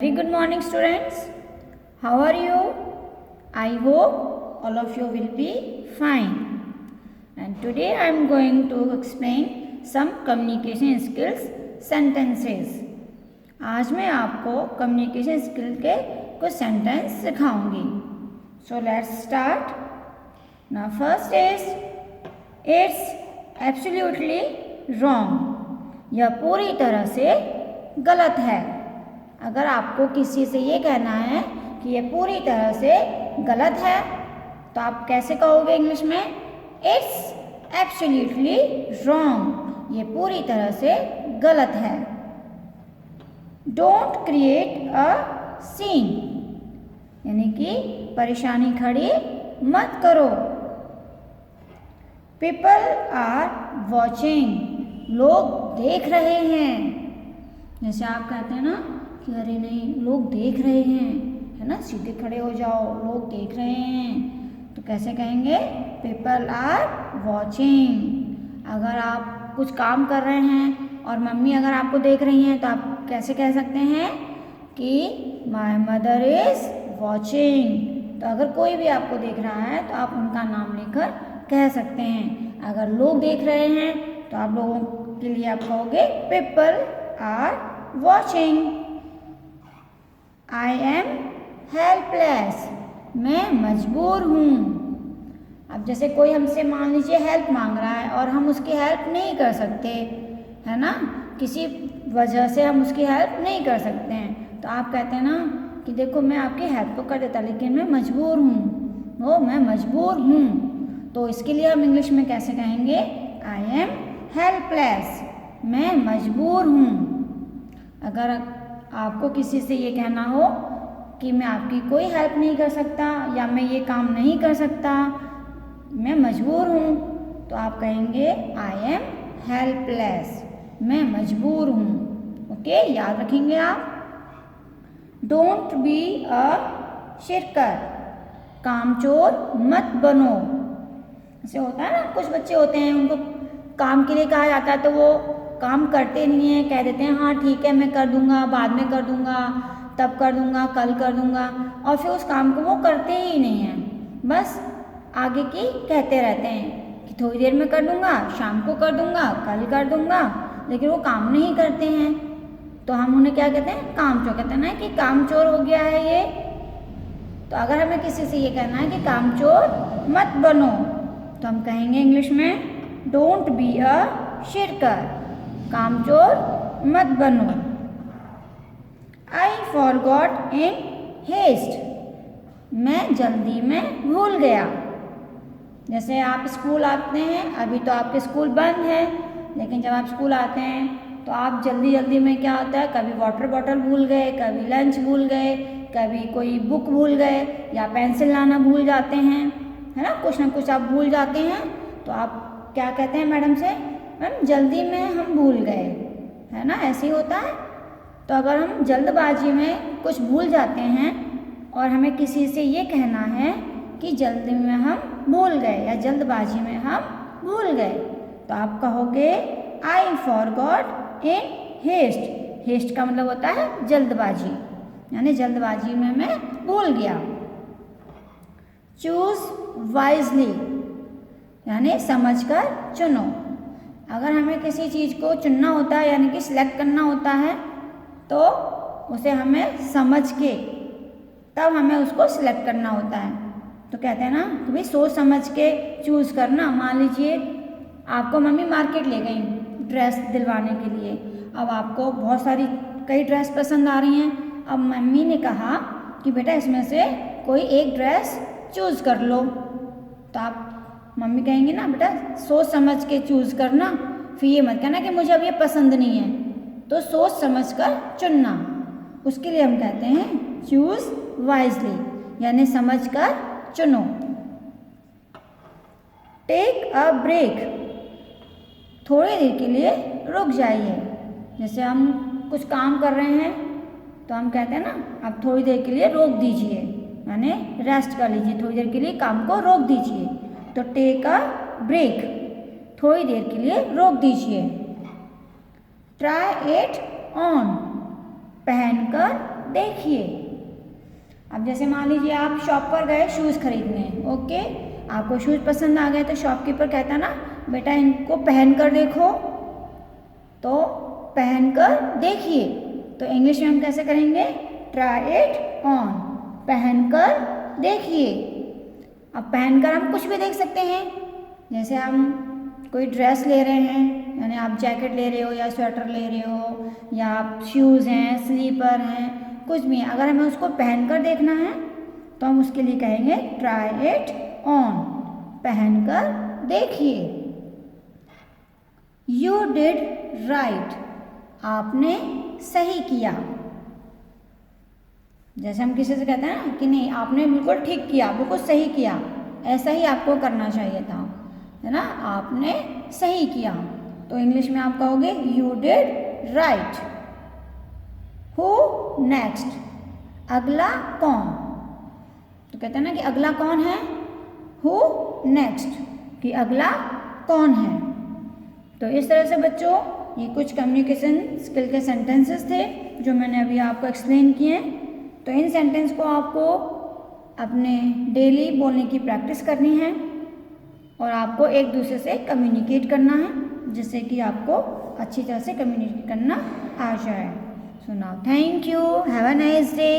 Very good morning, students. How are you? I hope all of you will be fine. And today I am going to explain some communication skills sentences. आज मैं आपको communication skill के कुछ sentence सिखाऊंगी. So let's start. Now first is it's absolutely wrong. यह पूरी तरह से गलत है. अगर आपको किसी से ये कहना है कि ये पूरी तरह से गलत है तो आप कैसे कहोगे इंग्लिश में? It's absolutely wrong. ये पूरी तरह से गलत है. डोंट क्रिएट अ सीन, यानी कि परेशानी खड़ी मत करो. पीपल आर वॉचिंग, लोग देख रहे हैं. जैसे आप कहते हैं ना कि अरे नहीं लोग देख रहे हैं, है ना, सीधे खड़े हो जाओ, लोग देख रहे हैं. तो कैसे कहेंगे? People are watching. अगर आप कुछ काम कर रहे हैं और मम्मी अगर आपको देख रही हैं तो आप कैसे कह सकते हैं कि माय मदर इज वॉचिंग. तो अगर कोई भी आपको देख रहा है तो आप उनका नाम लेकर कह सकते हैं. अगर लोग देख रहे हैं तो आप लोगों के लिए आप कहोगे people are watching. I am helpless, मैं मजबूर हूँ. अब जैसे कोई हमसे मान लीजिए हेल्प मांग रहा है और हम उसकी हेल्प नहीं कर सकते, है ना, किसी वजह से हम उसकी हेल्प नहीं कर सकते हैं, तो आप कहते हैं ना कि देखो मैं आपकी हेल्प तो कर देता लेकिन मैं मजबूर हूँ. मैं मजबूर हूँ. तो इसके लिए हम इंग्लिश में कैसे कहेंगे? आई एम हेल्पलेस, मैं मजबूर हूँ. अगर आपको किसी से ये कहना हो कि मैं आपकी कोई हेल्प नहीं कर सकता या मैं ये काम नहीं कर सकता, मैं मजबूर हूँ, तो आप कहेंगे आई एम हेल्पलेस, मैं मजबूर हूँ. ओके, याद रखेंगे आप. डोंट बी अ शिरकर, कामचोर मत बनो. ऐसे होता है ना, कुछ बच्चे होते हैं उनको काम के लिए कहा जाता है तो वो काम करते नहीं हैं, कह देते हैं हाँ ठीक है मैं कर दूंगा, बाद में कर दूंगा, तब कर दूंगा, कल कर दूंगा, और फिर उस काम को वो करते ही नहीं हैं. बस आगे की कहते रहते हैं कि थोड़ी देर में कर दूंगा, शाम को कर दूंगा, कल कर दूंगा, लेकिन वो काम नहीं करते हैं. तो हम उन्हें क्या कहते हैं? कामचोर. कहते हैं ना कि कामचोर हो गया है ये. तो अगर हमें किसी से ये कहना है कि कामचोर मत बनो तो हम कहेंगे इंग्लिश में डोंट बी अ शिरकर, कामचोर मत बनो. आई फॉरगॉट इन हेस्ट, मैं जल्दी में भूल गया. जैसे आप स्कूल आते हैं, अभी तो आपके स्कूल बंद है, लेकिन जब आप स्कूल आते हैं तो आप जल्दी जल्दी में क्या होता है, कभी वाटर बॉटल भूल गए, कभी लंच भूल गए, कभी कोई बुक भूल गए या पेंसिल लाना भूल जाते हैं, है ना, कुछ ना कुछ आप भूल जाते हैं. तो आप क्या कहते हैं मैडम से? मैम जल्दी में हम भूल गए, है ना, ऐसे ही होता है. तो अगर हम जल्दबाजी में कुछ भूल जाते हैं और हमें किसी से ये कहना है कि जल्दी में हम भूल गए या जल्दबाजी में हम भूल गए, तो आप कहोगे I forgot in haste. Haste का मतलब होता है जल्दबाजी, यानी जल्दबाजी में मैं भूल गया. चूज वाइजली, यानी समझकर चुनो. अगर हमें किसी चीज़ को चुनना होता है यानी कि सिलेक्ट करना होता है तो उसे हमें समझ के तब हमें उसको सिलेक्ट करना होता है. तो कहते हैं ना कि भाई सोच समझ के चूज़ करना. मान लीजिए आपको मम्मी मार्केट ले गई ड्रेस दिलवाने के लिए. अब आपको बहुत सारी कई ड्रेस पसंद आ रही हैं. अब मम्मी ने कहा कि बेटा इसमें से कोई एक ड्रेस चूज़ कर लो. तो आप मम्मी कहेंगी ना बेटा सोच समझ के चूज़ करना, फिर ये मत कहना कि मुझे अब ये पसंद नहीं है. तो सोच समझ कर चुनना, उसके लिए हम कहते हैं चूज़ वाइजली, यानी समझ कर चुनो. टेक अ ब्रेक, थोड़ी देर के लिए रुक जाइए. जैसे हम कुछ काम कर रहे हैं तो हम कहते हैं ना अब थोड़ी देर के लिए रोक दीजिए, यानी रेस्ट कर लीजिए, थोड़ी देर के लिए काम को रोक दीजिए. तो टेक अ ब्रेक, थोड़ी देर के लिए रोक दीजिए. ट्राई इट ऑन, पहनकर देखिए। अब जैसे मान लीजिए आप शॉप पर गए शूज़ खरीदने, ओके, आपको शूज़ पसंद आ गए तो शॉपकीपर कहता ना बेटा इनको पहन कर देखो, तो पहन कर देखिए। तो इंग्लिश में हम कैसे करेंगे? ट्राई इट ऑन, पहन कर देखिए। अब पहनकर हम कुछ भी देख सकते हैं, जैसे हम कोई ड्रेस ले रहे हैं, यानी आप जैकेट ले रहे हो या स्वेटर ले रहे हो, या आप शूज़ हैं, स्लीपर हैं, कुछ भी है, अगर हमें उसको पहनकर देखना है तो हम उसके लिए कहेंगे ट्राई इट ऑन, पहनकर देखिए। यू डिड राइट, आपने सही किया। जैसे हम किसी से कहते हैं ना कि नहीं आपने बिल्कुल ठीक किया, बिल्कुल सही किया, ऐसा ही आपको करना चाहिए था, है ना, आपने सही किया। तो इंग्लिश में आप कहोगे you did right. Who next, अगला कौन, तो कहते हैं ना कि अगला कौन है, हु नेक्स्ट, कि अगला कौन है। तो इस तरह से बच्चों ये कुछ कम्युनिकेशन स्किल के सेंटेंसेस थे जो मैंने अभी आपको एक्सप्लेन किए। तो इन सेंटेंस को आपको अपने डेली बोलने की प्रैक्टिस करनी है और आपको एक दूसरे से कम्युनिकेट करना है, जिससे कि आपको अच्छी तरह से कम्युनिकेट करना आ जाए। So now thank you, have a nice day.